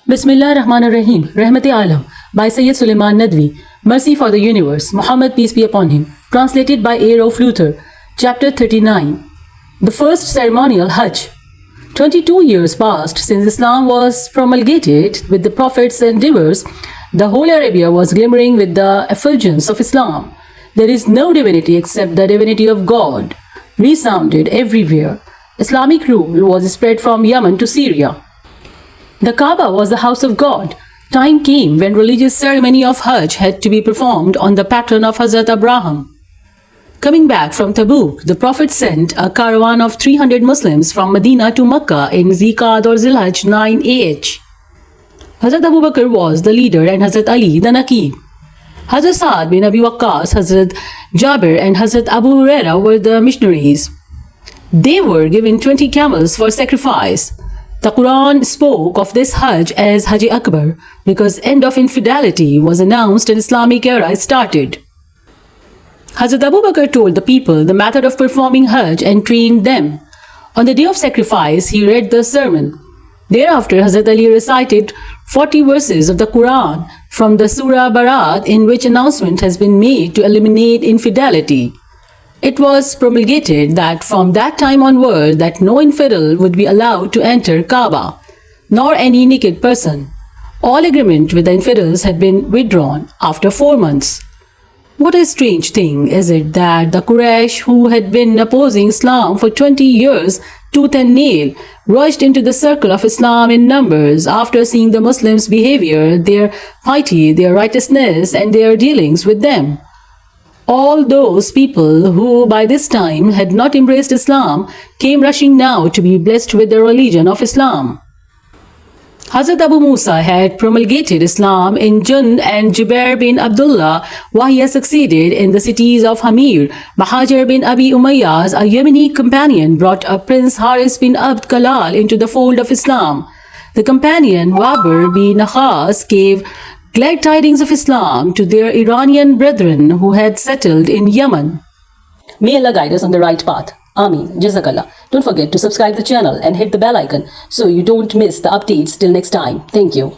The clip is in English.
Bismillah Rahman Rahim, Rahmat Alam, by Sayyid Sulaiman Nadwi, Mercy for the Universe, Muhammad peace be upon him, translated by A. Luther, Chapter 39. The first ceremonial Hajj. 22 years passed since Islam was promulgated. With the Prophet's endeavors, the whole Arabia was glimmering with the effulgence of Islam. There is no divinity except the divinity of God, resounded everywhere. Islamic rule was spread from Yemen to Syria. The Kaaba was the house of God. Time came when religious ceremony of Hajj had to be performed on the pattern of Hazrat Abraham. Coming back from Tabuk, the Prophet sent a caravan of 300 Muslims from Medina to Mecca in Zikad or Zilhaj 9 AH. Hazrat Abu Bakr was the leader and Hazrat Ali the Naqib. Hazrat Saad bin Abi Waqqas, Hazrat Jabir and Hazrat Abu Huraira were the missionaries. They were given 20 camels for sacrifice. The Quran spoke of this Hajj as Hajj Akbar because end of infidelity was announced and Islamic era started. Hazrat Abu Bakr told the people the method of performing Hajj and trained them. On the day of sacrifice, he read the sermon. Thereafter, Hazrat Ali recited 40 verses of the Quran from the Surah Barat in which announcement has been made to eliminate infidelity. It was promulgated that from that time onward that no infidel would be allowed to enter Kaaba, nor any naked person. All agreement with the infidels had been withdrawn after 4 months. What a strange thing is it that the Quraysh, who had been opposing Islam for 20 years, tooth and nail, rushed into the circle of Islam in numbers after seeing the Muslims' behavior, their piety, their righteousness, and their dealings with them. All those people who by this time had not embraced Islam came rushing now to be blessed with the religion of Islam. Hazrat Abu Musa had promulgated Islam in Jund and Jubair bin Abdullah Wahia succeeded in the cities of Hamir. Bahajar bin Abi Umayyaz, a Yemeni companion, brought a Prince Haris bin Abd Kalal into the fold of Islam. The companion Wabr bin Nakhas gave glad tidings of Islam to their Iranian brethren who had settled in Yemen. May Allah guide us on the right path. Ameen. Jazakallah. Don't forget to subscribe the channel and hit the bell icon so you don't miss the updates till next time. Thank you.